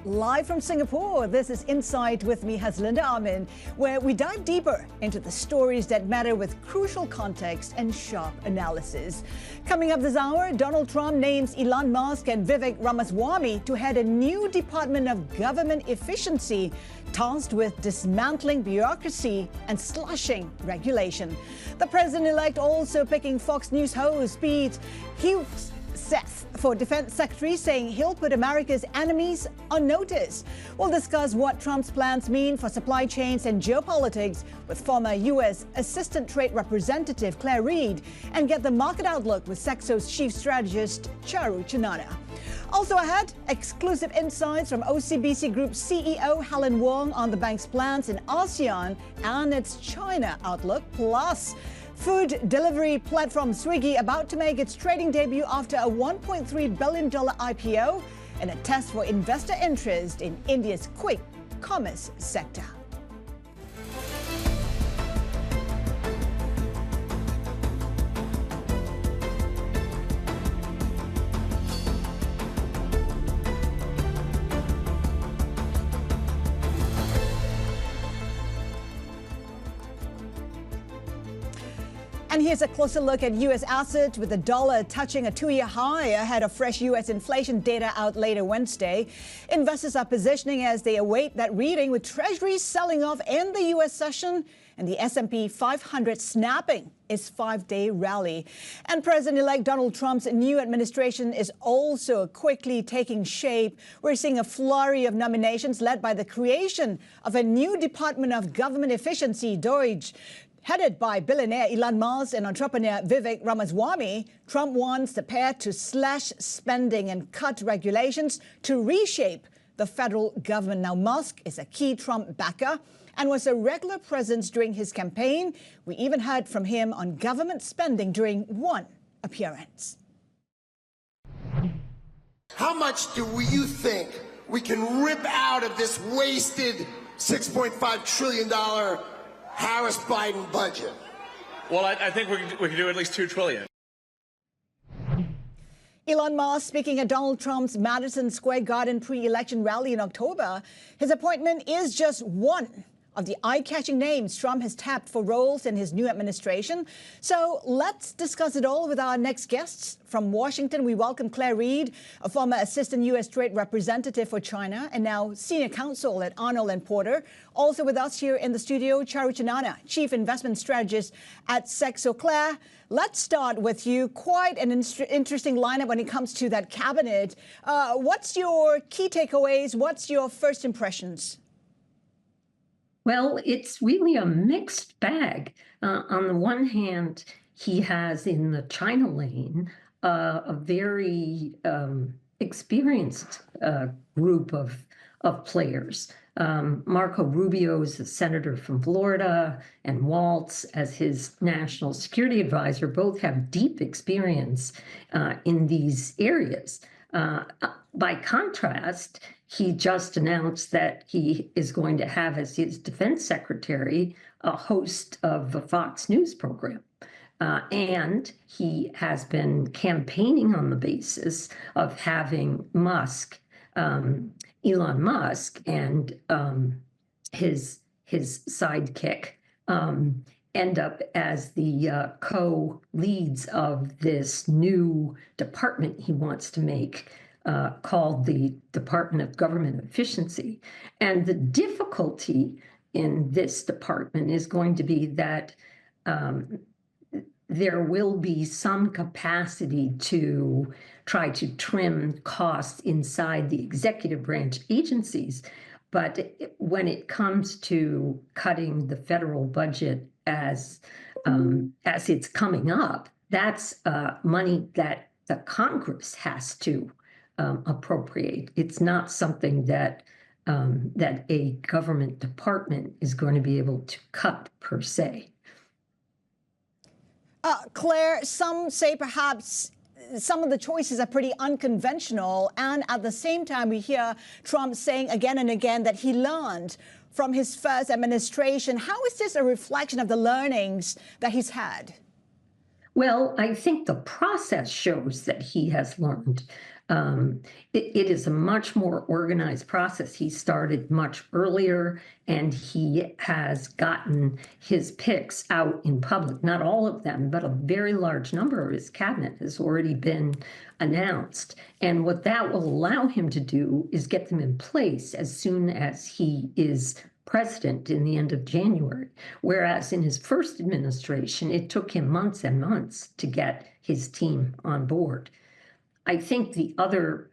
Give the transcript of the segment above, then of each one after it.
Live from Singapore, this is Insight with me, Haslinda Amin, where we dive deeper into the stories that matter with crucial context and sharp analysis. Coming up this hour, Donald Trump names Elon Musk and Vivek Ramaswamy to head a new Department of Government Efficiency, tasked with dismantling bureaucracy and slashing regulation. The president-elect also picking Fox News host Pete Hegseth for Defense Secretary, saying he'll put America's enemies on notice. We'll discuss what Trump's plans mean for supply chains and geopolitics with former U.S. Assistant Trade Representative Claire Reade, and get the market outlook with Saxo's chief strategist Charu. Also ahead, exclusive insights from OCBC Group CEO Helen Wong on the bank's plans in ASEAN and its China outlook, plus food delivery platform Swiggy about to make its trading debut after a $1.3 billion IPO and a test for investor interest in India's quick commerce sector. And here's a closer look at U.S. assets, with the dollar touching a two-year high ahead of fresh U.S. inflation data out later Wednesday. Investors are positioning as they await that reading, with Treasuries selling off in the U.S. session and the S&P 500 snapping its five-day rally. And President-elect Donald Trump's new administration is also quickly taking shape. We're seeing a flurry of nominations led by the creation of a new Department of Government Efficiency, DOGE. Headed by billionaire Elon Musk and entrepreneur Vivek Ramaswamy, Trump wants the pair to slash spending and cut regulations to reshape the federal government. Now, Musk is a key Trump backer and was a regular presence during his campaign. We even heard from him on government spending during one appearance. How much do you think we can rip out of this wasted $6.5 trillion Harris-Biden budget? Well, I think we can do at least $2 trillion. Elon Musk speaking at Donald Trump's Madison Square Garden pre-election rally in October. His appointment is just one of the eye-catching names Trump has tapped for roles in his new administration. So let's discuss it all with our next guests. From Washington, we welcome Claire Reade, a former assistant U.S. Trade Representative for China and now senior counsel at Arnold & Porter. Also with us here in the studio, Charu, chief investment strategist at Saxo. Claire, let's start with you. Quite an interesting lineup when it comes to that cabinet. What's your key takeaways? What's your first impressions? Well, it's really a mixed bag. On the one hand, he has in the China lane a very experienced group of players. Marco Rubio is a senator from Florida, and Waltz as his national security advisor both have deep experience in these areas. By contrast, he just announced that he is going to have as his defense secretary a host of a Fox News program. And he has been campaigning on the basis of having Elon Musk and his sidekick end up as the co-leads of this new department he wants to make, called the Department of Government Efficiency. And the difficulty in this department is going to be that there will be some capacity to try to trim costs inside the executive branch agencies. But when it comes to cutting the federal budget as it's coming up, that's money that the Congress has to appropriate. It's not something that a government department is going to be able to cut per se. Claire, some say perhaps some of the choices are pretty unconventional, and at the same time we hear Trump saying again and again that he learned from his first administration. How is this a reflection of the learnings that he's had? Well, I think the process shows that he has learned. it is a much more organized process. He started much earlier, and he has gotten his picks out in public. Not all of them, but a very large number of his cabinet has already been announced. And what that will allow him to do is get them in place as soon as he is president in the end of January. Whereas in his first administration, it took him months and months to get his team on board. I think the other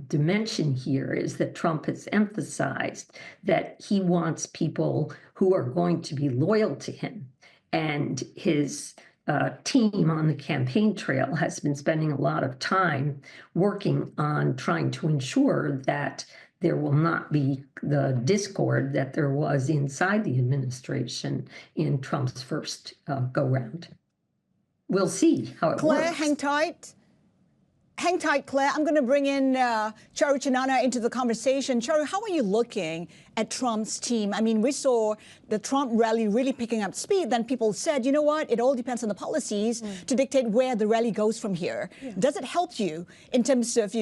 dimension here is that Trump has emphasized that he wants people who are going to be loyal to him. And his team on the campaign trail has been spending a lot of time working on trying to ensure that there will not be the discord that there was inside the administration in Trump's first go-round. We'll see how it Claire, works. hang tight. Hang tight, Claire. I'm going to bring in Charu Chanana into the conversation. Charu, how are you looking at Trump's team? I mean, we saw the Trump rally really picking up speed. Then people said, you know what, it all depends on the policies to dictate where the rally goes from here. Yeah. Does it help you in terms of,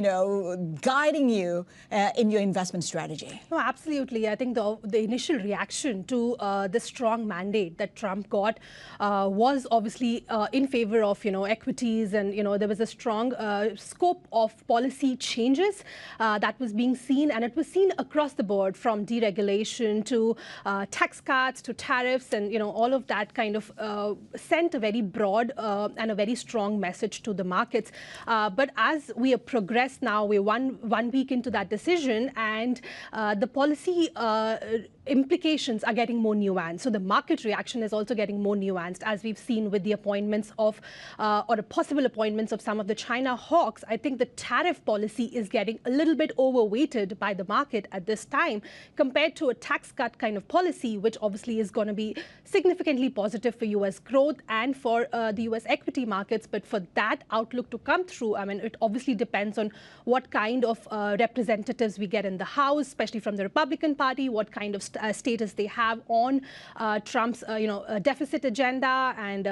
guiding you in your investment strategy? No, absolutely. I think the initial reaction to the strong mandate that Trump got was obviously in favor of, equities. And, there was a strong scope of policy changes that was being seen. And it was seen across the board, from deregulation to tax cuts to tariffs, and all of that kind of sent a very broad and a very strong message to the markets. But as we progress now, we're one week into that decision, and the policy implications are getting more nuanced. So the market reaction is also getting more nuanced, as we've seen with the appointments of or the possible appointments of some of the China hawks. I think the tariff policy is getting a little bit overweighted by the market at this time compared to a tax cut kind of policy, which obviously is going to be significantly positive for U.S. growth and for the U.S. equity markets. But for that outlook to come through, I mean, it obviously depends on what kind of representatives we get in the House, especially from the Republican Party, what kind of status they have on Trump's deficit agenda and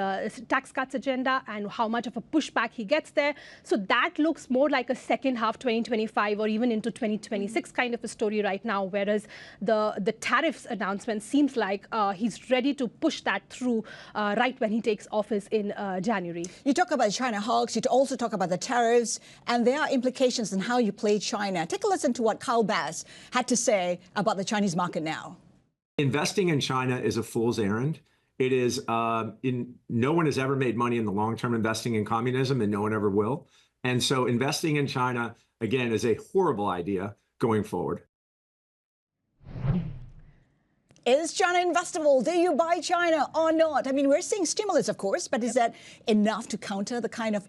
tax cuts agenda, and how much of a pushback he gets there. So that looks more like a second half 2025 or even into 2026 kind of a story right now, whereas the tariffs announcement seems like he's ready to push that through right when he takes office in January. You talk about China hawks, you also talk about the tariffs, and there are implications in how you play China. Take a listen to what Kyle Bass had to say about the Chinese market now. Investing in China is a fool's errand. It is, no one has ever made money in the long term investing in communism, and no one ever will. And so investing in China, again, is a horrible idea going forward. Is China investable? Do you buy China or not? I mean, we're seeing stimulus, of course, but is that enough to counter the kind of,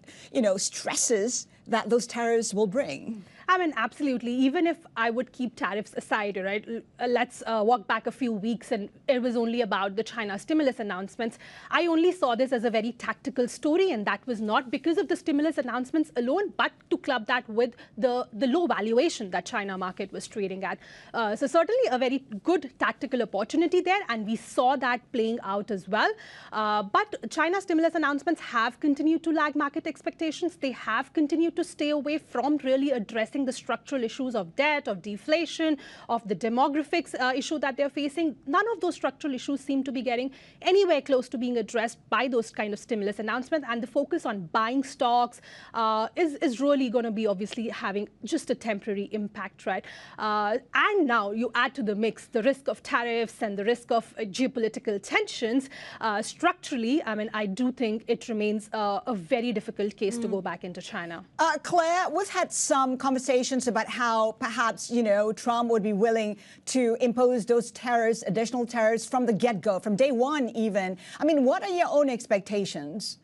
stresses that those tariffs will bring? I mean, absolutely. Even if I would keep tariffs aside, right? Let's walk back a few weeks, and it was only about the China stimulus announcements. I only saw this as a very tactical story, and that was not because of the stimulus announcements alone, but to club that with the low valuation that China market was trading at. So certainly a very good tactical opportunity there, and we saw that playing out as well. But China stimulus announcements have continued to lag market expectations. They have continued to stay away from really addressing the structural issues of debt, of deflation, of the demographics issue that they're facing. None of those structural issues seem to be getting anywhere close to being addressed by those kind of stimulus announcements. And the focus on buying stocks is really going to be obviously having just a temporary impact, right? And now you add to the mix the risk of tariffs and the risk of geopolitical tensions. Structurally, I mean, I do think it remains a very difficult case to go back into China. Claire, we've had some conversations about how perhaps, Trump would be willing to impose those tariffs, additional tariffs from the get-go, from day one even. I mean, what are your own expectations?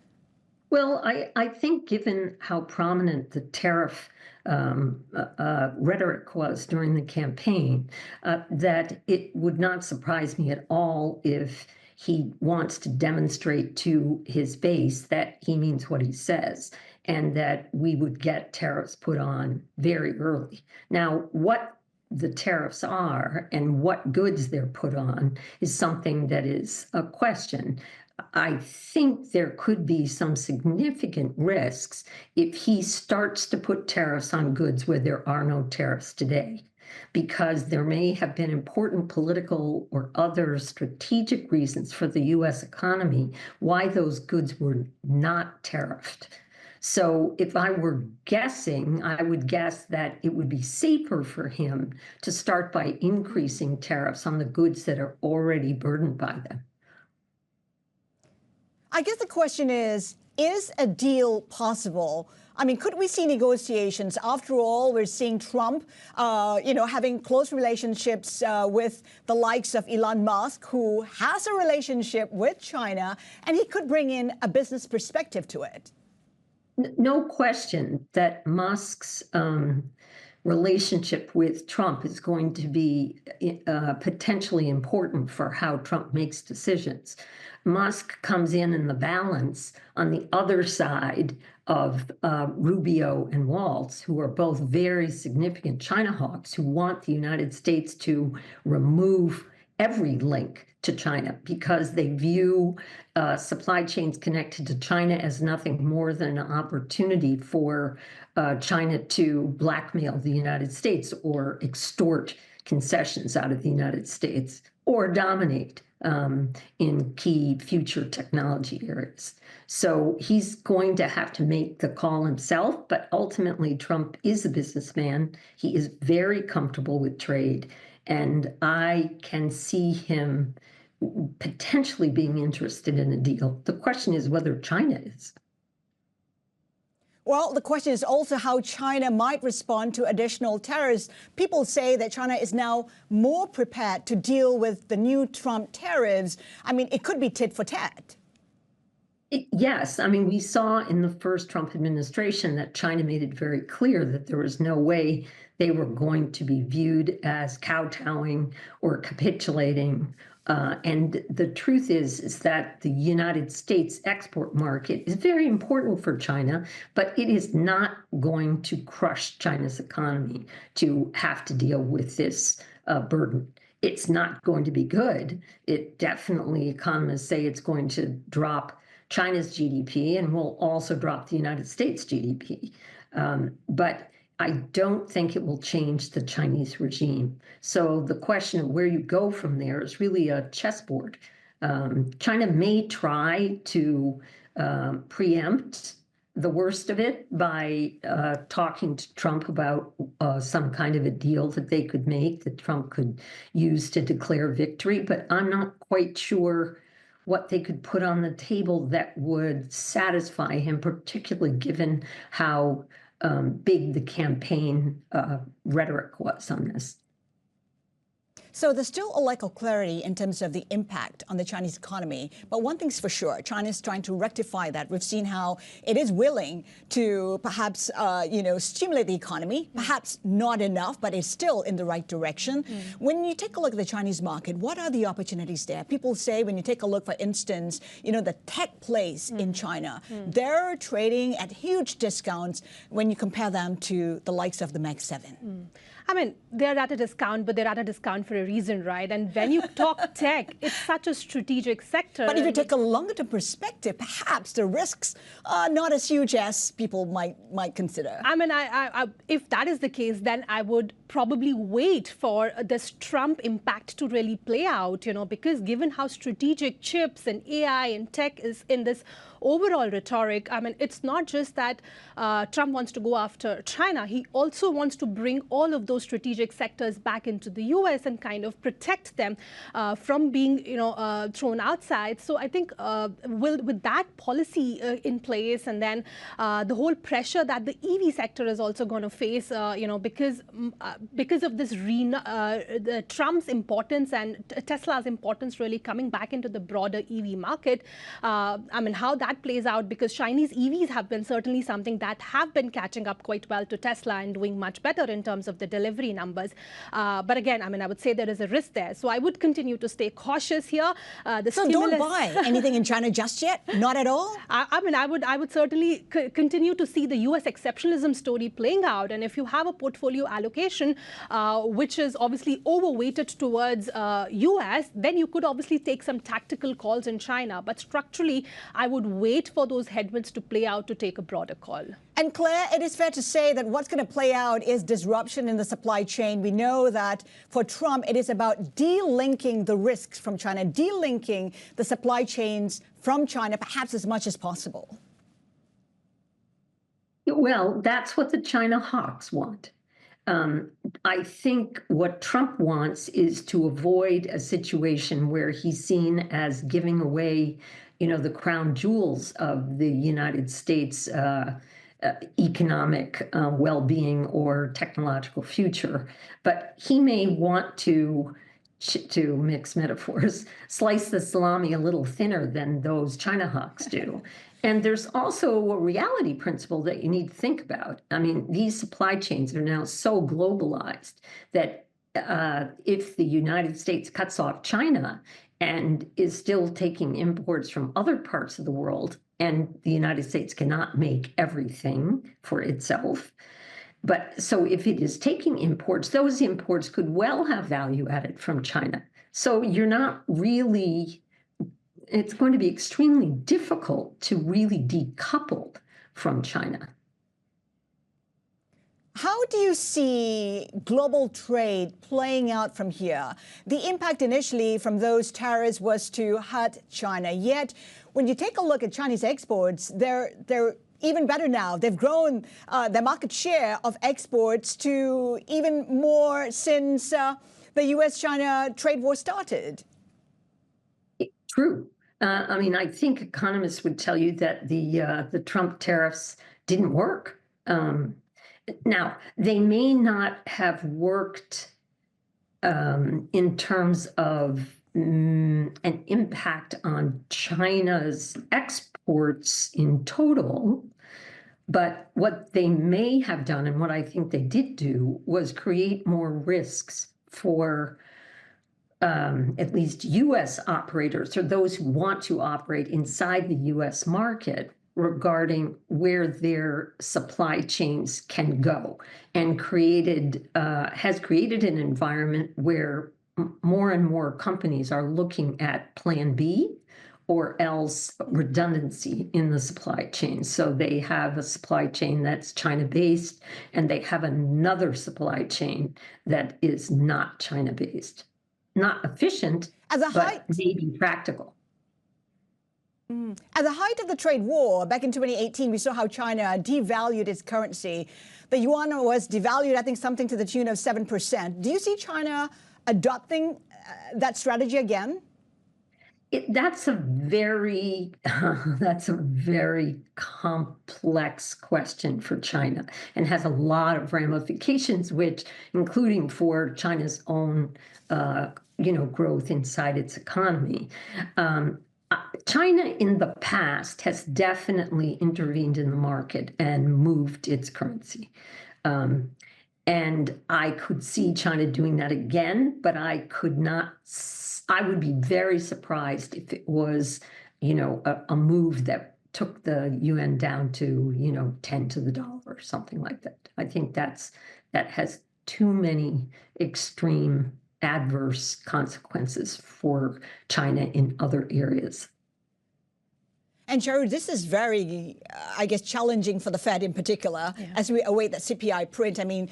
Well, I think given how prominent the tariff rhetoric was during the campaign, that it would not surprise me at all if he wants to demonstrate to his base that he means what he says, and that we would get tariffs put on very early. Now, what the tariffs are and what goods they're put on is something that is a question. I think there could be some significant risks if he starts to put tariffs on goods where there are no tariffs today, because there may have been important political or other strategic reasons for the U.S. economy why those goods were not tariffed. So if I were guessing, I would guess that it would be safer for him to start by increasing tariffs on the goods that are already burdened by them. I guess the question is a deal possible? I mean, could we see negotiations? After all, we're seeing Trump, having close relationships with the likes of Elon Musk, who has a relationship with China, and he could bring in a business perspective to it. No question that Musk's relationship with Trump is going to be potentially important for how Trump makes decisions. Musk comes in the balance on the other side of Rubio and Waltz, who are both very significant China hawks who want the United States to remove every link to China because they view supply chains connected to China as nothing more than an opportunity for China to blackmail the United States or extort concessions out of the United States or dominate in key future technology areas. So he's going to have to make the call himself, but ultimately Trump is a businessman. He is very comfortable with trade, and I can see him potentially being interested in a deal. The question is whether China is. Well, the question is also how China might respond to additional tariffs. People say that China is now more prepared to deal with the new Trump tariffs. I mean, it could be tit for tat. Yes. I mean, we saw in the first Trump administration that China made it very clear that there was no way they were going to be viewed as kowtowing or capitulating. And the truth is that the United States export market is very important for China, but it is not going to crush China's economy to have to deal with this burden. It's not going to be good. It definitely, economists say it's going to drop China's GDP and will also drop the United States GDP. But I don't think it will change the Chinese regime. So the question of where you go from there is really a chessboard. China may try to preempt the worst of it by talking to Trump about some kind of a deal that they could make that Trump could use to declare victory. But I'm not quite sure what they could put on the table that would satisfy him, particularly given how big the campaign rhetoric was on this. So there's still a lack of clarity in terms of the impact on the Chinese economy. But one thing's for sure, China is trying to rectify that. We've seen how it is willing to perhaps, stimulate the economy, perhaps not enough, but it's still in the right direction. When you take a look at the Chinese market, what are the opportunities there? People say when you take a look, for instance, the tech plays in China, they're trading at huge discounts when you compare them to the likes of the Mag 7. I mean, they're at a discount, but they're at a discount for a reason, right? And when you talk tech, it's such a strategic sector. But if you take a longer-term perspective, perhaps the risks are not as huge as people might consider. I mean, if that is the case, then I would probably wait for this Trump impact to really play out, because given how strategic chips and AI and tech is in this overall rhetoric, I mean, it's not just that Trump wants to go after China. He also wants to bring all of those strategic sectors back into the U.S. and kind of protect them from being, thrown outside. So I think with that policy in place, and then the whole pressure that the EV sector is also going to face, because of this Trump's importance and Tesla's importance really coming back into the broader EV market. I mean, how that plays out, because Chinese EVs have been certainly something that have been catching up quite well to Tesla and doing much better in terms of the delivery numbers. But again, I mean, I would say there is a risk there. So I would continue to stay cautious here. So don't buy anything in China just yet? Not at all? I mean, I would certainly continue to see the U.S. exceptionalism story playing out. And if you have a portfolio allocation, which is obviously overweighted towards U.S., then you could obviously take some tactical calls in China. But structurally, I would wait for those headwinds to play out to take a broader call. And Claire, it is fair to say that what's going to play out is disruption in the supply chain. We know that for Trump, it is about delinking the risks from China, delinking the supply chains from China, perhaps as much as possible. Well, that's what the China hawks want. I think what Trump wants is to avoid a situation where he's seen as giving away, the crown jewels of the United States economic well-being or technological future. But he may want to mix metaphors, slice the salami a little thinner than those China hawks do. And there's also a reality principle that you need to think about. I mean, these supply chains are now so globalized that if the United States cuts off China and is still taking imports from other parts of the world, and the United States cannot make everything for itself. But so if it is taking imports, those imports could well have value added from China. So you're not really, it's going to be extremely difficult to really decouple from China. How do you see global trade playing out from here? The impact initially from those tariffs was to hurt China. Yet, when you take a look at Chinese exports, they're even better now. They've grown their market share of exports to even more since the U.S.-China trade war started. True. I mean, I think economists would tell you that the Trump tariffs didn't work. Now, they may not have worked in terms of an impact on China's exports in total, but what they may have done, and what I think they did do, was create more risks for at least U.S. operators, or those who want to operate inside the U.S. market, regarding where their supply chains can go, and has created an environment where more and more companies are looking at plan B or else redundancy in the supply chain. So they have a supply chain that's China-based, and they have another supply chain that is not China-based. Not efficient, but maybe practical. At the height of the trade war, back in 2018, we saw how China devalued its currency. The yuan was devalued, I think, something to the tune of 7%. Do you see China adopting that strategy again? That's a very complex question for China, and has a lot of ramifications, which, including for China's own, growth inside its economy. China in the past has definitely intervened in the market and moved its currency. And I could see China doing that again, but I would be very surprised if it was, a move that took the yuan down to, 10 to the dollar or something like that. I think that has too many extreme adverse consequences for China in other areas. And Charu, this is very, challenging for the Fed in particular, as we await that CPI print. I mean,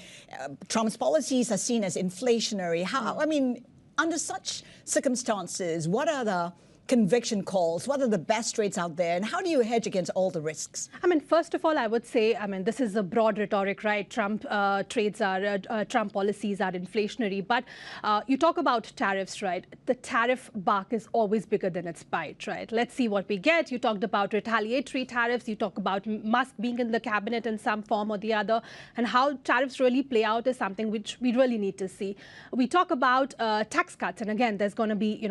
Trump's policies are seen as inflationary. Under such circumstances, what are the conviction calls? What are the best rates out there? And how do you hedge against all the risks? First of all, I would say, this is a broad rhetoric, right? Trump policies are inflationary. But you talk about tariffs, right? The tariff bark is always bigger than its bite, right? Let's see what we get. You talked about retaliatory tariffs. You talk about Musk being in the cabinet in some form or the other. And how tariffs really play out is something which we really need to see. We talk about tax cuts. And again, there's going to be,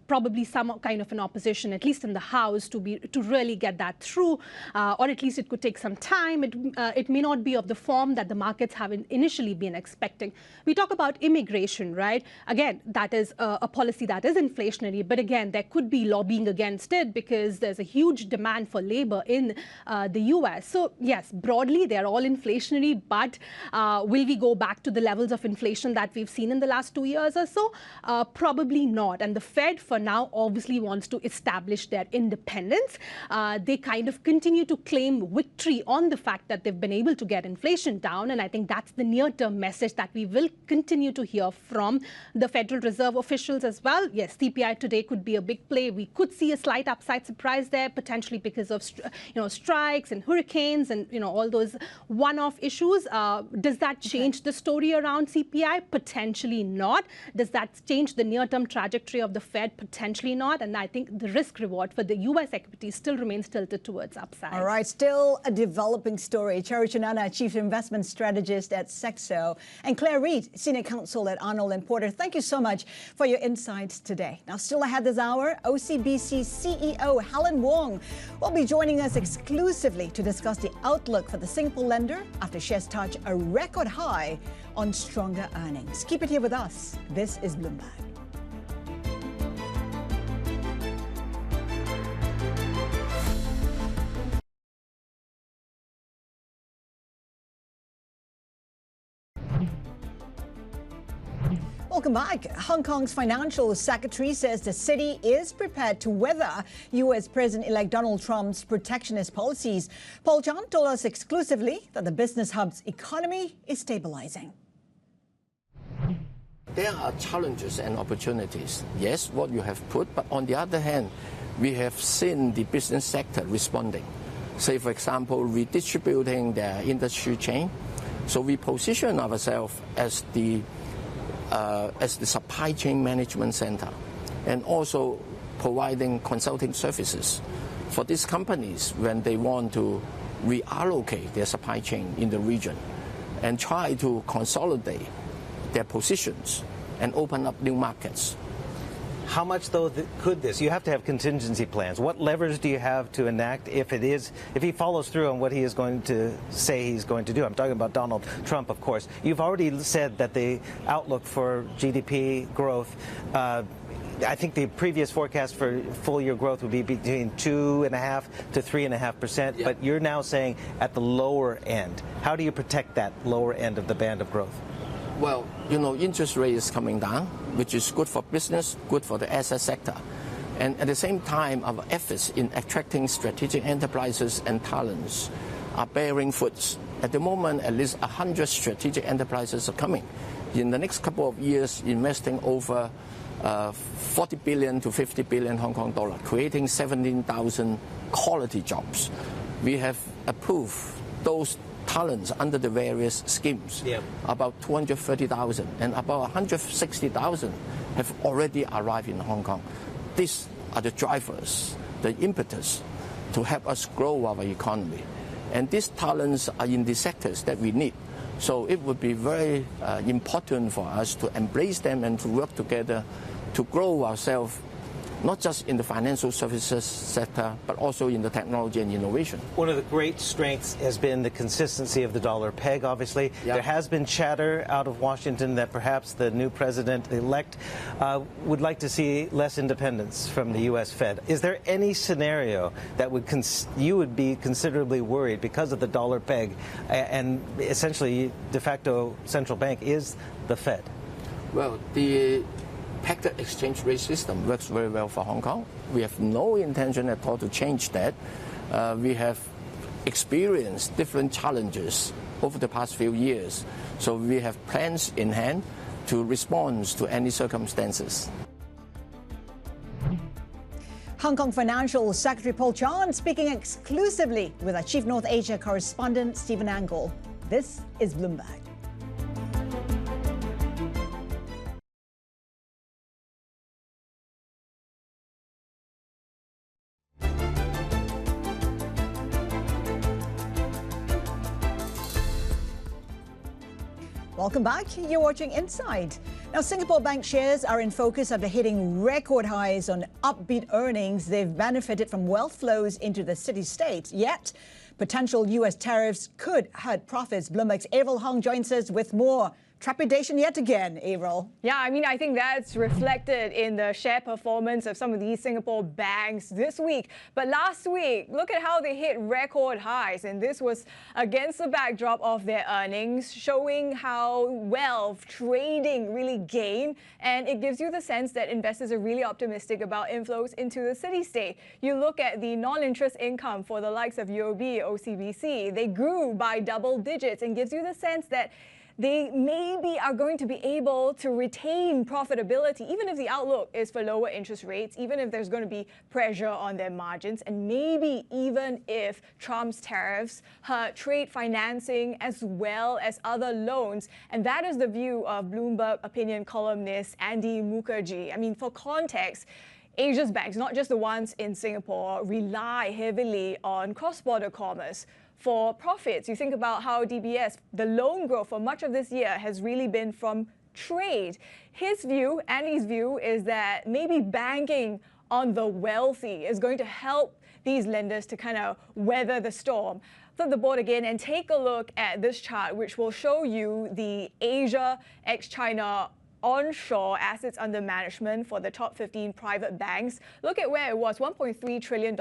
probably some kind kind of an opposition, at least in the House, to really get that through, or at least it could take some time. It may not be of the form that the markets have initially been expecting. We talk about immigration, right? Again, that is a policy that is inflationary, but again, there could be lobbying against it because there's a huge demand for labor in the US. So yes, broadly, they're all inflationary, but will we go back to the levels of inflation that we've seen in the last 2 years or so? Probably not. And the Fed, for now, obviously wants to establish their independence. They kind of continue to claim victory on the fact that they've been able to get inflation down. And I think that's the near-term message that we will continue to hear from the Federal Reserve officials as well. Yes, CPI today could be a big play. We could see a slight upside surprise there, potentially because of strikes and hurricanes and all those one-off issues. Does that change the story around CPI? Potentially not. Does that change the near-term trajectory of the Fed? Potentially not. And I think the risk-reward for the U.S. equity still remains tilted towards upside. All right, still a developing story. Charu, Chanana, Chief Investment Strategist at Saxo, and Claire Reade, Senior Counsel at Arnold & Porter. Thank you so much for your insights today. Now, still ahead this hour, OCBC CEO Helen Wong will be joining us exclusively to discuss the outlook for the Singapore lender after shares touch a record high on stronger earnings. Keep it here with us. This is Bloomberg. Welcome back. Hong Kong's financial secretary says the city is prepared to weather U.S. President-elect Donald Trump's protectionist policies. Paul Chan told us exclusively that the business hub's economy is stabilizing. There are challenges and opportunities. Yes, what you have put, but on the other hand, we have seen the business sector responding. Say, for example, redistributing their industry chain. So we position ourselves as the supply chain management center, and also providing consulting services for these companies when they want to reallocate their supply chain in the region and try to consolidate their positions and open up new markets. How much, though, could this? You have to have contingency plans. What levers do you have to enact if he follows through on what he is going to say he's going to do? I'm talking about Donald Trump, of course. You've already said that the outlook for GDP growth, I think the previous forecast for full-year growth would be between 2.5% to 3.5%, but you're now saying at the lower end. How do you protect that lower end of the band of growth? Well, interest rate is coming down, which is good for business, good for the asset sector. And at the same time, our efforts in attracting strategic enterprises and talents are bearing fruits. At the moment, at least 100 strategic enterprises are coming. In the next couple of years, investing over 40 billion to 50 billion Hong Kong dollar, creating 17,000 quality jobs. We have approved those talents under the various schemes, about 230,000, and about 160,000 have already arrived in Hong Kong. These are the drivers, the impetus to help us grow our economy. And these talents are in the sectors that we need. So it would be very important for us to embrace them and to work together to grow ourselves, not just in the financial services sector, but also in the technology and innovation. One of the great strengths has been the consistency of the dollar peg, obviously. There has been chatter out of Washington that perhaps the new president-elect would like to see less independence from the U.S. Fed. Is there any scenario that you would be considerably worried because of the dollar peg and essentially de facto central bank is the Fed? Well, the pegged exchange rate system works very well for Hong Kong. We have no intention at all to change that. We have experienced different challenges over the past few years, so we have plans in hand to respond to any circumstances. Hong Kong Financial Secretary Paul Chan speaking exclusively with our Chief North Asia correspondent Stephen Angle. This is Bloomberg. Welcome back. You're watching Inside. Now, Singapore bank shares are in focus after hitting record highs on upbeat earnings. They've benefited from wealth flows into the city-state. Yet, potential U.S. tariffs could hurt profits. Bloomberg's Avril Hong joins us with more. Trepidation yet again, Avril. Yeah, I mean, I think that's reflected in the share performance of some of these Singapore banks this week. But last week, look at how they hit record highs. And this was against the backdrop of their earnings, showing how wealth trading really gained. And it gives you the sense that investors are really optimistic about inflows into the city-state. You look at the non-interest income for the likes of UOB, OCBC, they grew by double digits and gives you the sense that they maybe are going to be able to retain profitability, even if the outlook is for lower interest rates, even if there's going to be pressure on their margins, and maybe even if Trump's tariffs hurt trade financing as well as other loans. And that is the view of Bloomberg opinion columnist Andy Mukherjee. I mean, for context, Asia's banks, not just the ones in Singapore, rely heavily on cross-border commerce for profits. You think about how DBS, the loan growth for much of this year has really been from trade. His view, Andy's view, is that maybe banking on the wealthy is going to help these lenders to kind of weather the storm. Flip the board again and take a look at this chart, which will show you the Asia ex-China onshore assets under management for the top 15 private banks. Look at where it was, $1.3 trillion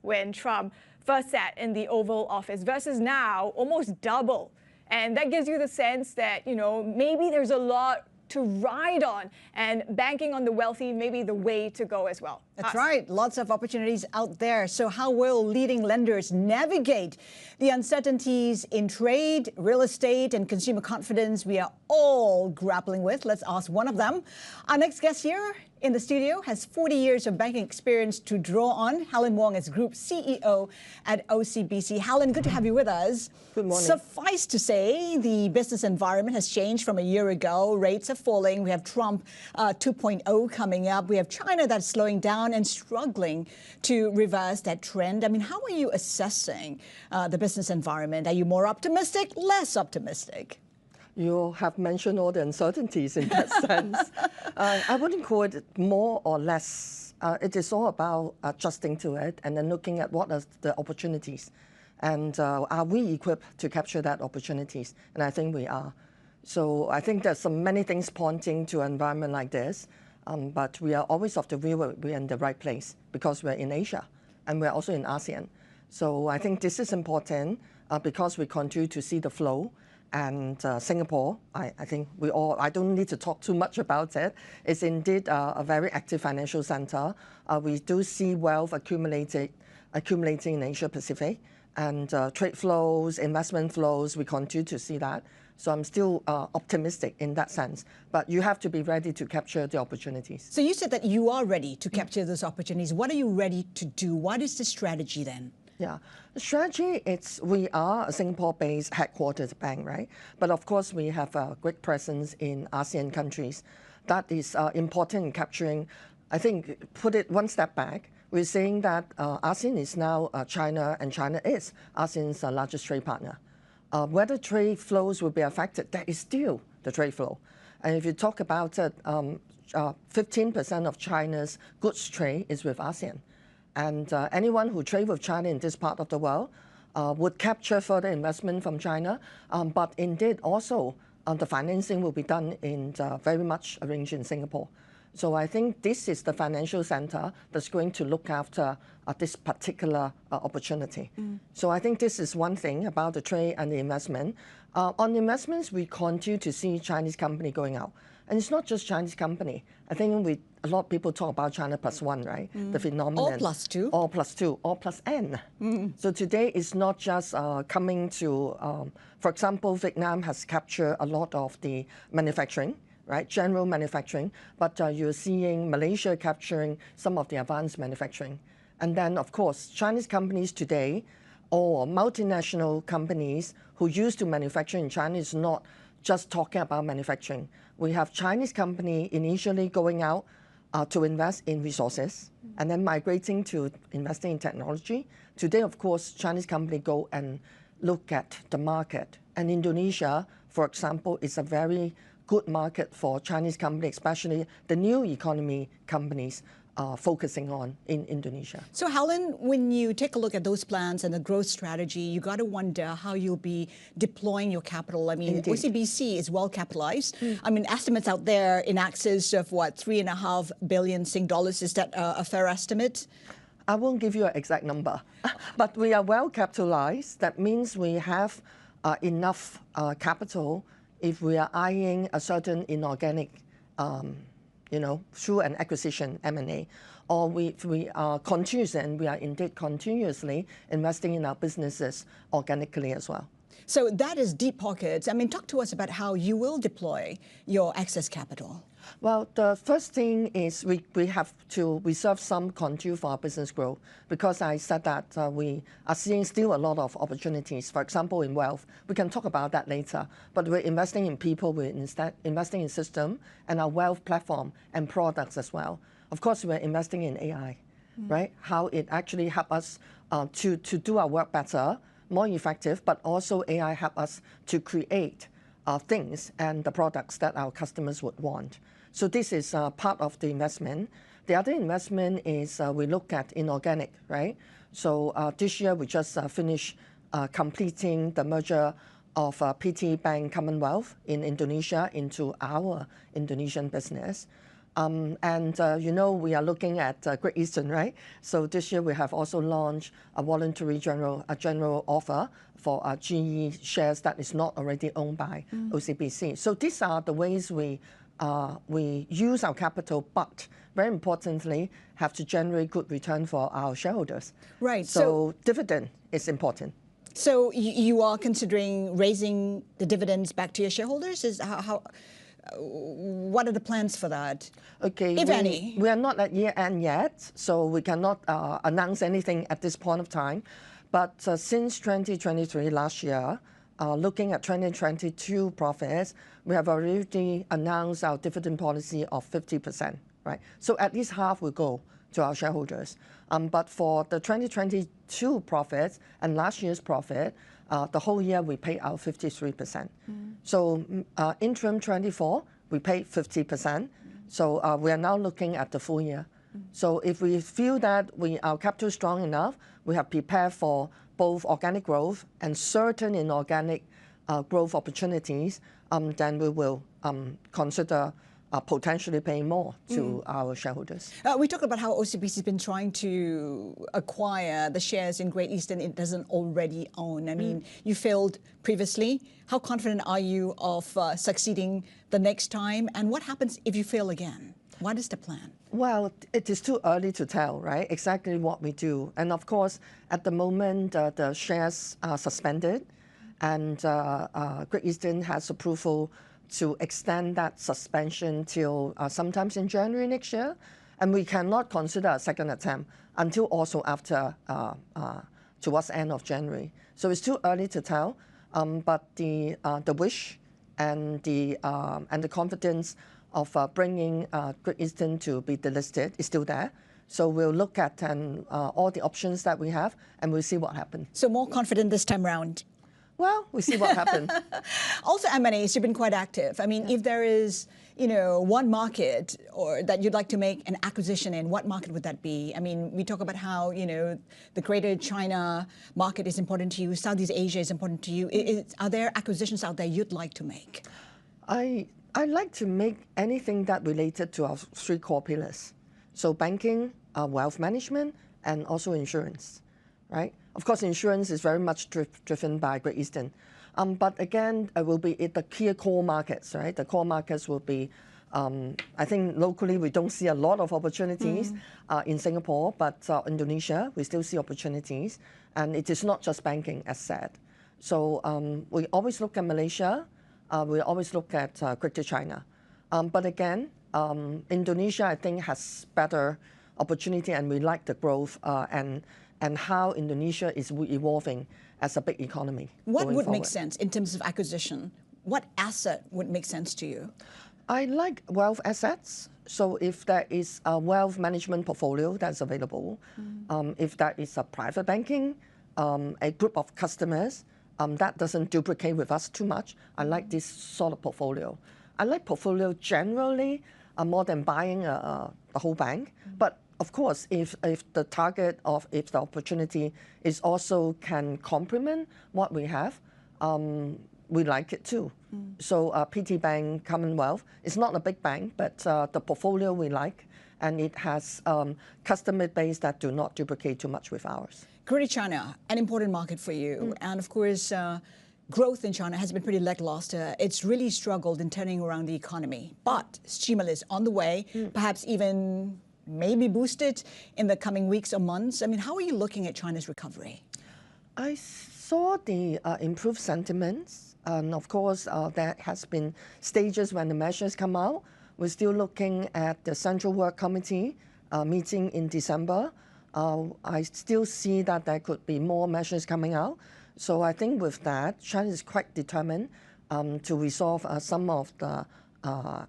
when Trump first sat in the Oval Office versus now almost double. And that gives you the sense that, you know, maybe there's a lot to ride on, and banking on the wealthy may be the way to go as well. That's right. Lots of opportunities out there. So how will leading lenders navigate the uncertainties in trade, real estate, and consumer confidence we are all grappling with? Let's ask one of them. Our next guest here in the studio has 40 years of banking experience to draw on. Helen Wong is Group CEO at OCBC. Helen, good to have you with us. Good morning. Suffice to say, the business environment has changed from a year ago. Rates are falling. We have Trump 2.0 coming up. We have China that's slowing down and struggling to reverse that trend. I mean, how are you assessing the business environment? Are you more optimistic, less optimistic? You have mentioned all the uncertainties in that sense. I wouldn't call it more or less. It is all about adjusting to it and then looking at what are the opportunities. And are we equipped to capture that opportunities? And I think we are. So I think there's many things pointing to an environment like this. But we are always of the view we're in the right place because we're in Asia and we're also in ASEAN. So I think this is important because we continue to see the flow. And Singapore, I think I don't need to talk too much about it. It's indeed a very active financial center. We do see wealth accumulating in Asia Pacific, and trade flows, investment flows, we continue to see that. So I'm still optimistic in that sense. But you have to be ready to capture the opportunities. So you said that you are ready to capture those opportunities. What are you ready to do? What is the strategy then? Yeah, the strategy, we are a Singapore-based headquartered bank, right? But of course, we have a great presence in ASEAN countries. That is important in capturing. I think, put it one step back, we're saying that ASEAN is now China, and China is ASEAN's largest trade partner. Whether trade flows will be affected, that is still the trade flow. And if you talk about it, 15% of China's goods trade is with ASEAN. And anyone who trades with China in this part of the world would capture further investment from China. But indeed, also, the financing will be done in very much arranged in Singapore. So I think this is the financial center that's going to look after this particular opportunity. So I think this is one thing about the trade and the investment. On investments, we continue to see Chinese company going out. And it's not just Chinese company. I think a lot of people talk about China plus one, right? The phenomenon. All plus two. All plus two, all plus N. So today it's not just coming to, for example, Vietnam has captured a lot of the manufacturing, right? General manufacturing. But you're seeing Malaysia capturing some of the advanced manufacturing. And then, of course, Chinese companies today, or multinational companies who used to manufacture in China, is not just talking about manufacturing. We have Chinese company initially going out to invest in resources and then migrating to investing in technology. Today, of course, Chinese company go and look at the market. And Indonesia, for example, is a very good market for Chinese companies, especially the new economy companies focusing on in Indonesia. So Helen, when you take a look at those plans and the growth strategy, you got to wonder how you'll be deploying your capital. I mean, Indeed. OCBC is well capitalized. I mean, estimates out there in excess of what, 3.5 billion Sing dollars. Is that a fair estimate? I won't give you an exact number, but we are well capitalized. That means we have enough capital if we are eyeing a certain inorganic through an acquisition, M&A, or we are continuous, and we are indeed continuously investing in our businesses organically as well. So that is deep pockets. I mean, talk to us about how you will deploy your excess capital. Well, the first thing is we have to reserve some conduit for our business growth, because I said that we are seeing still a lot of opportunities. For example, in wealth, we can talk about that later, but we're investing in people, we're investing in system and our wealth platform and products as well. Of course, we're investing in AI, right? How it actually helps us to do our work better, more effective, but also AI help us to create things and the products that our customers would want. So this is part of the investment. The other investment is we look at inorganic, right? So this year we just finished completing the merger of PT Bank Commonwealth in Indonesia into our Indonesian business. We are looking at Great Eastern, right? So this year we have also launched a voluntary general offer for GE shares that is not already owned by OCBC. So these are the ways we use our capital, but very importantly, have to generate good return for our shareholders. Right. So dividend is important. So you are considering raising the dividends back to your shareholders? What are the plans for that? Okay, if any? We are not at year end yet, so we cannot announce anything at this point of time. But since 2023, last year, looking at 2022 profits, we have already announced our dividend policy of 50%, right? So at least half will go to our shareholders. But for the 2022 profits and last year's profit, the whole year we pay out 53%. So interim 24, we paid 50%. So we are now looking at the full year. So if we feel that our capital is strong enough, we have prepared for both organic growth and certain inorganic growth opportunities, then we will consider potentially paying more to our shareholders. We talked about how OCBC has been trying to acquire the shares in Great Eastern it doesn't already own. I mean, you failed previously. How confident are you of succeeding the next time? And what happens if you fail again? What is the plan? Well, it is too early to tell, right, exactly what we do. And of course, at the moment, the shares are suspended, and Great Eastern has approval to extend that suspension till sometimes in January next year. And we cannot consider a second attempt until also after towards the end of January. So it's too early to tell, but the wish and the confidence of bringing Great Eastern to be delisted is still there. So we'll look at all the options that we have, and we'll see what happens. So more confident this time around? Well, we'll see what happens. Also, M&As, you've been quite active. I mean, if there is, one market or that you'd like to make an acquisition in, what market would that be? I mean, we talk about how, the greater China market is important to you, Southeast Asia is important to you. Are there acquisitions out there you'd like to make? I like to make anything that related to our three core pillars. So banking, wealth management, and also insurance, right? Of course, insurance is very much driven by Great Eastern. But again, it will be the key core markets, right? The core markets will be, I think locally we don't see a lot of opportunities in Singapore, but Indonesia, we still see opportunities. And it is not just banking, as said. So we always look at Malaysia. We always look at Greater China. But again, Indonesia, I think, has better opportunity, and we like the growth and how Indonesia is evolving as a big economy. What would make sense in terms of acquisition? What asset would make sense to you? I like wealth assets. So if there is a wealth management portfolio that's available, if there is a private banking, a group of customers, That doesn't duplicate with us too much. I like this sort of portfolio. I like portfolio generally more than buying a whole bank. But of course, if the target of, if the opportunity is also can complement what we have, we like it too. So PT Bank, Commonwealth, it's not a big bank, but the portfolio we like, and it has customer base that do not duplicate too much with ours. Greater China, an important market for you. And of course, growth in China has been pretty lackluster. It's really struggled in turning around the economy. But stimulus on the way, perhaps even maybe boosted in the coming weeks or months. I mean, how are you looking at China's recovery? I saw the improved sentiments. And of course, there has been stages when the measures come out. We're still looking at the Central Work Committee meeting in December. I still see that there could be more measures coming out. So I think with that, China is quite determined to resolve some of the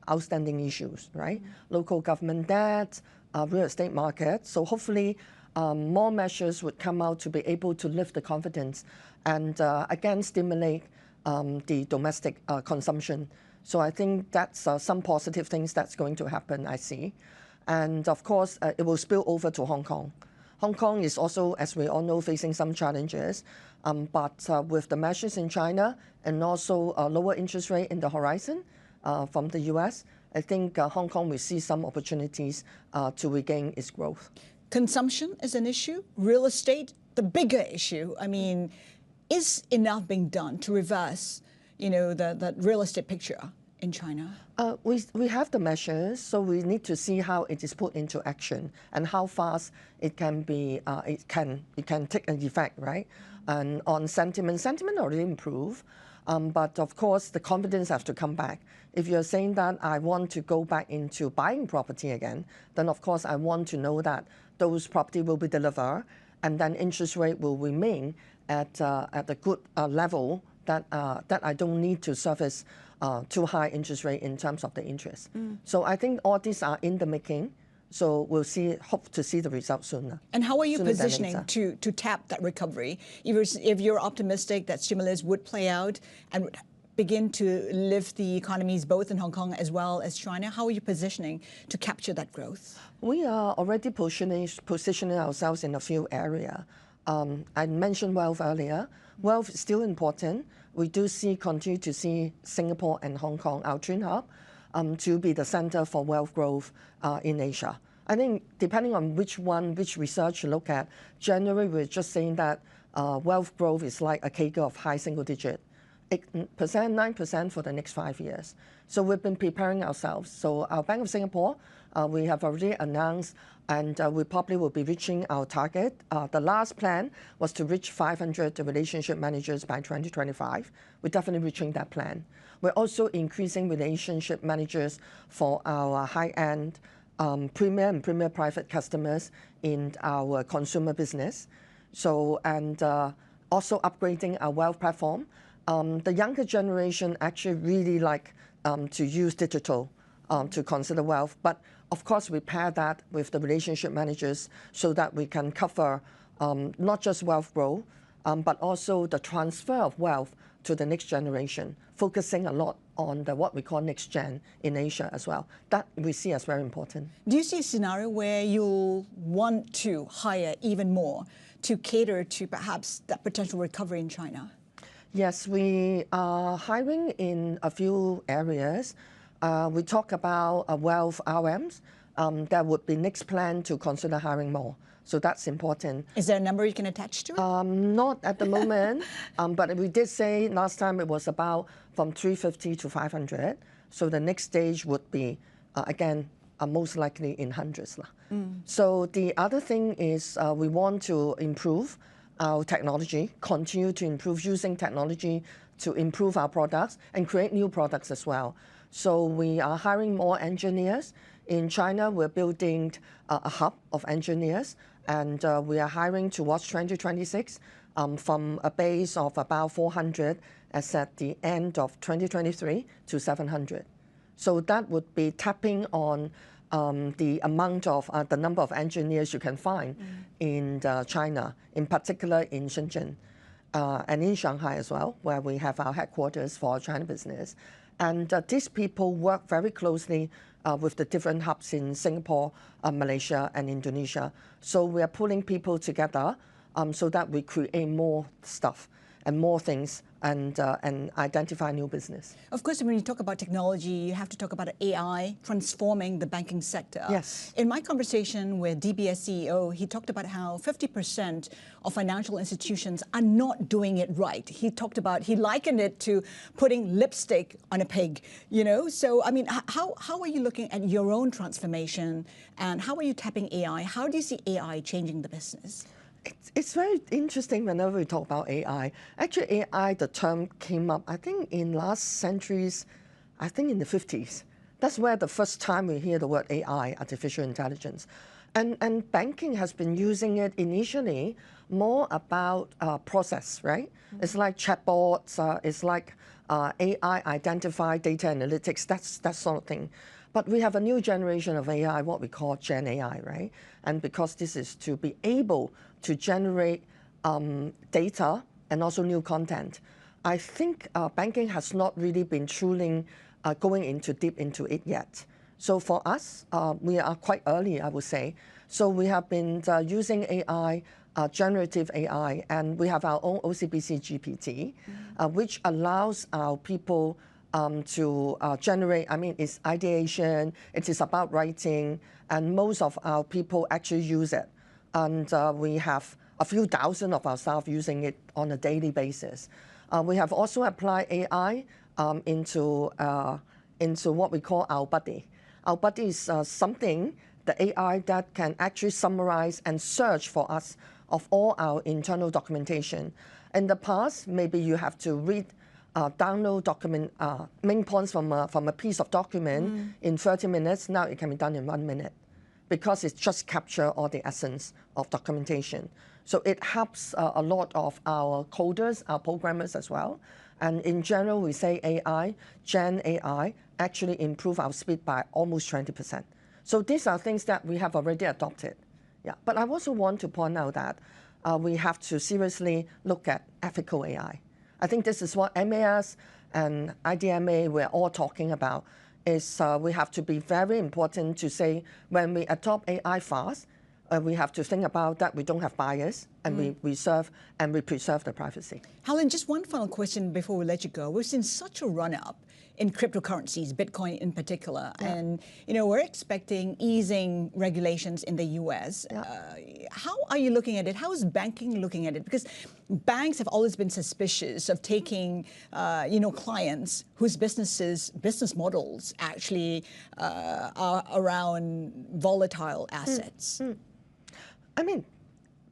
outstanding issues, right? Local government debt, real estate market. So hopefully more measures would come out to be able to lift the confidence and again stimulate the domestic consumption. So I think that's some positive things that's going to happen, I see. And of course, it will spill over to Hong Kong. Hong Kong is also, as we all know, facing some challenges. But with the measures in China and also a lower interest rate in the horizon from the US, I think Hong Kong will see some opportunities to regain its growth. Consumption is an issue. Real estate, the bigger issue. I mean, is enough being done to reverse, the real estate picture in China? We have the measures, so we need to see how it is put into action and how fast it can be. It can take an effect, right? And on sentiment already improved, but of course the confidence has to come back. If you're saying that I want to go back into buying property again, then of course I want to know that those property will be delivered, and then interest rate will remain at a good level that I don't need to service too high interest rate in terms of the interest. So I think all these are in the making. So we'll hope to see the results sooner. And how are you positioning to tap that recovery? If you're optimistic that stimulus would play out and would begin to lift the economies both in Hong Kong as well as China, how are you positioning to capture that growth? We are already positioning ourselves in a few areas. I mentioned wealth earlier. Wealth is still important. We do continue to see Singapore and Hong Kong, our twin hub, to be the center for wealth growth in Asia. I think depending on which research you look at, generally we're just saying that wealth growth is like a CAGR of high single digit, 8%, 9% for the next 5 years. So we've been preparing ourselves. So our Bank of Singapore, we have already announced, and we probably will be reaching our target. The last plan was to reach 500 relationship managers by 2025. We're definitely reaching that plan. We're also increasing relationship managers for our high-end premier and premier private customers in our consumer business. So, and also upgrading our wealth platform. The younger generation actually really like to use digital to consider wealth. But of course, we pair that with the relationship managers so that we can cover not just wealth growth, but also the transfer of wealth to the next generation, focusing a lot on what we call next gen in Asia as well. That we see as very important. Do you see a scenario where you'll want to hire even more to cater to perhaps that potential recovery in China? Yes, we are hiring in a few areas. We talk about wealth RMs. There would be next plan to consider hiring more. So that's important. Is there a number you can attach to it? Not at the moment, but we did say last time it was about from 350 to 500. So the next stage would be, again, most likely in hundreds. So the other thing is we want to improve our technology, continue to improve using technology to improve our products and create new products as well. So we are hiring more engineers. In China, we're building a hub of engineers, and we are hiring towards 2026 from a base of about 400 as at the end of 2023 to 700. So that would be tapping on the amount of the number of engineers you can find in China, in particular in Shenzhen. and in Shanghai as well, where we have our headquarters for China business. And these people work very closely with the different hubs in Singapore, Malaysia, and Indonesia. So we are pulling people together so that we create more stuff and more things and identify new business. Of course, when you talk about technology, you have to talk about AI transforming the banking sector. Yes. In my conversation with DBS CEO, he talked about how 50% of financial institutions are not doing it right. He likened it to putting lipstick on a pig, you know? So, I mean, how are you looking at your own transformation and how are you tapping AI? How do you see AI changing the business? It's very interesting whenever we talk about AI. Actually, AI, the term came up, I think, in last centuries, I think in the 50s. That's where the first time we hear the word AI, artificial intelligence. And banking has been using it initially more about process, right? It's like chatbots, it's like AI identify data analytics, that sort of thing. But we have a new generation of AI, what we call Gen AI, right? And because this is to be able to generate data and also new content, I think banking has not really been truly going deep into it yet. So for us, we are quite early, I would say. So we have been using AI, generative AI, and we have our own OCBC GPT, which allows our people to generate, I mean, it's ideation, it is about writing, and most of our people actually use it. And we have a few thousand of our staff using it on a daily basis. We have also applied AI into what we call our buddy. Our buddy is something, the AI that can actually summarize and search for us of all our internal documentation. In the past, maybe you have to read download document main points from a piece of document in 30 minutes. Now it can be done in 1 minute because it just captures all the essence of documentation. So it helps a lot of our coders, our programmers as well. And in general, we say AI, Gen AI, actually improve our speed by almost 20%. So these are things that we have already adopted. Yeah, but I also want to point out that we have to seriously look at ethical AI. I think this is what MAS and IDMA we're all talking about, is we have to be very important to say when we adopt AI fast, we have to think about that we don't have bias and we preserve the privacy. Helen, just one final question before we let you go. We've seen such a run-up in cryptocurrencies, Bitcoin in particular, and we're expecting easing regulations in the US. How are you looking at it? How is banking looking at it? Because banks have always been suspicious of taking, clients whose business models actually are around volatile assets. I mean,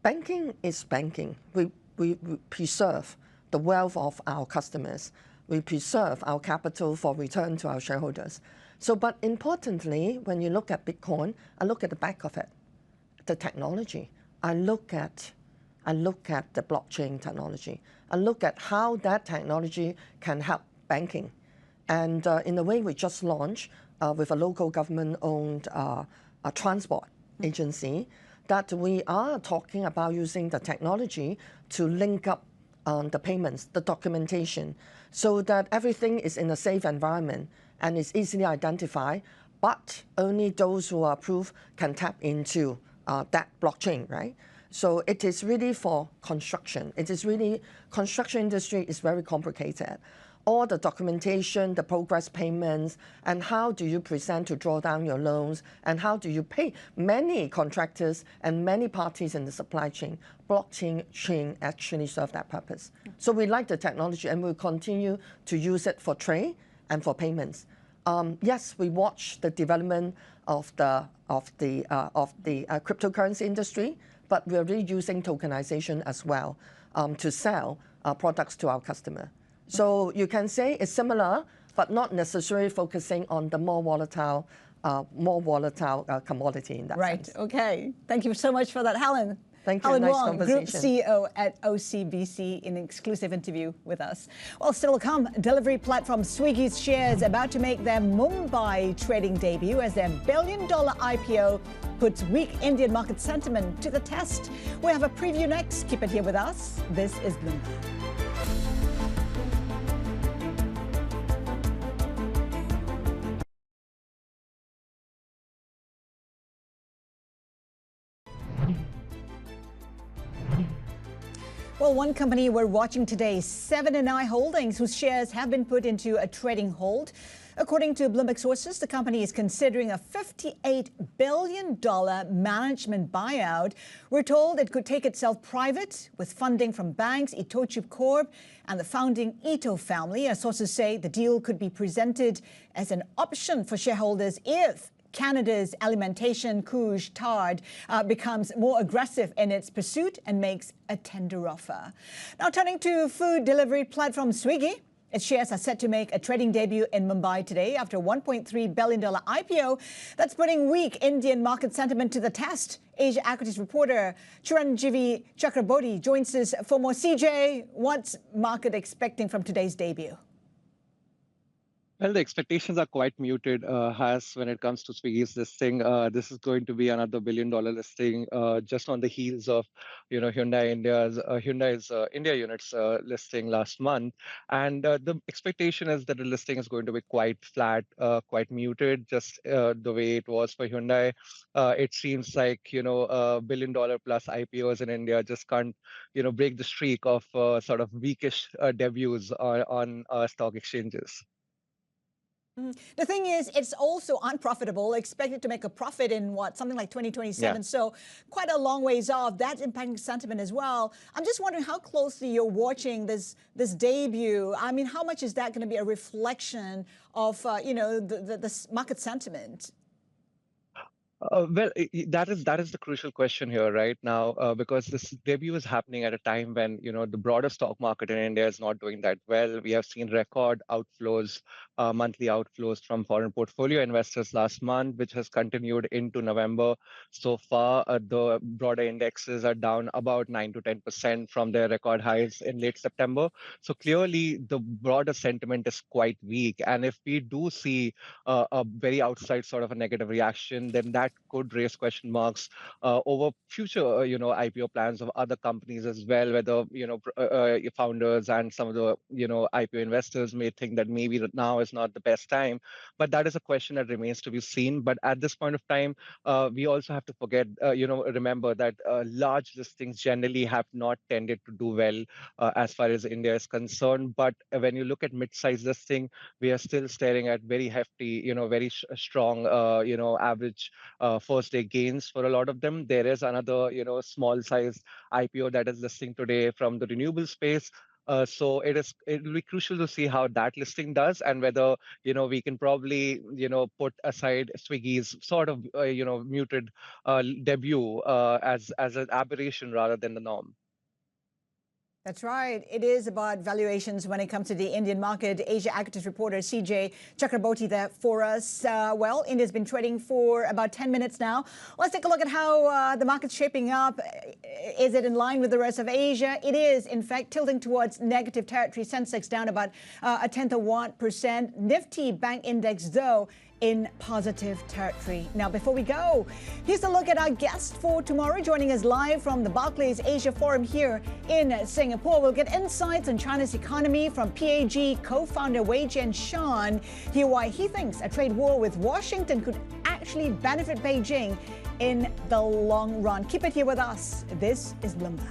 banking is banking. We preserve the wealth of our customers. We preserve our capital for return to our shareholders. So, but importantly, when you look at Bitcoin, I look at the back of it, the technology. I look at the blockchain technology. I look at how that technology can help banking. And in a way, we just launched with a local government-owned transport agency that we are talking about using the technology to link up the payments, the documentation, so that everything is in a safe environment and is easily identified, but only those who are approved can tap into that blockchain, right? So it is really for construction. Construction industry is very complicated. All the documentation, the progress payments, and how do you present to draw down your loans, and how do you pay many contractors and many parties in the supply chain. Blockchain actually serve that purpose. So we like the technology and we'll continue to use it for trade and for payments. Yes, we watch the development of the cryptocurrency industry, but we're really using tokenization as well to sell products to our customer. So you can say it's similar, but not necessarily focusing on the more volatile commodity in that sense. Right. Okay. Thank you so much for that, Helen. Thank you. Helen Nice Wong, Group conversation. CEO at OCBC, in an exclusive interview with us. Well, still to come, delivery platform Swiggy's shares about to make their Mumbai trading debut as their billion-dollar IPO puts weak Indian market sentiment to the test. We have a preview next. Keep it here with us. This is Bloomberg. Well, one company we're watching today, 7&I Holdings, whose shares have been put into a trading hold. According to Bloomberg sources, the company is considering a $58 billion management buyout. We're told it could take itself private with funding from banks, Itochu Corp, and the founding Ito family. As sources say, the deal could be presented as an option for shareholders if Canada's alimentation couche TARD becomes more aggressive in its pursuit and makes a tender offer. Now turning to food delivery platform Swiggy. Its shares are set to make a trading debut in Mumbai today after a $1.3 billion IPO that's putting weak Indian market sentiment to the test. Asia equities reporter Chiranjeevi Chakraborty joins us for more. CJ, what's market expecting from today's debut? Well, the expectations are quite muted, when it comes to Swiggy's listing. This is going to be another billion-dollar listing, just on the heels of, Hyundai's India units listing last month. And the expectation is that the listing is going to be quite flat, quite muted, just the way it was for Hyundai. It seems like, billion-dollar plus IPOs in India just can't, break the streak of sort of weakish debuts on stock exchanges. The thing is, it's also unprofitable, expected to make a profit in something like 2027. Yeah. So quite a long ways off. That's impacting sentiment as well. I'm just wondering how closely you're watching this debut. I mean, how much is that going to be a reflection of, the market sentiment? Well, that is the crucial question here right now, because this debut is happening at a time when the broader stock market in India is not doing that well. We have seen record outflows, monthly outflows from foreign portfolio investors last month, which has continued into November. So far, the broader indexes are down about 9 to 10% from their record highs in late September. So clearly, the broader sentiment is quite weak. And if we do see a very outside sort of a negative reaction, then that could raise question marks over future, IPO plans of other companies as well, whether, founders and some of the, IPO investors may think that maybe now is not the best time. But that is a question that remains to be seen. But at this point of time, we also have to remember that large listings generally have not tended to do well as far as India is concerned. But when you look at mid-size listing, we are still staring at very hefty, very strong, average first day gains for a lot of them. There is another, small size IPO that is listing today from the renewable space. So it'll be crucial to see how that listing does and whether, we can probably, put aside Swiggy's sort of, muted debut as an aberration rather than the norm. That's right. It is about valuations when it comes to the Indian market. Asia equities reporter CJ Chakraborty there for us. Well, India's been trading for about 10 minutes now. Let's take a look at how the market's shaping up. Is it in line with the rest of Asia? It is, in fact, tilting towards negative territory. Sensex down about 0.1%. Nifty Bank Index, though, in positive territory. Now, before we go, here's a look at our guest for tomorrow, joining us live from the Barclays Asia Forum here in Singapore. We'll get insights on China's economy from PAG co-founder Wei Jianshan. Hear why he thinks a trade war with Washington could actually benefit Beijing in the long run. Keep it here with us. This is Bloomberg.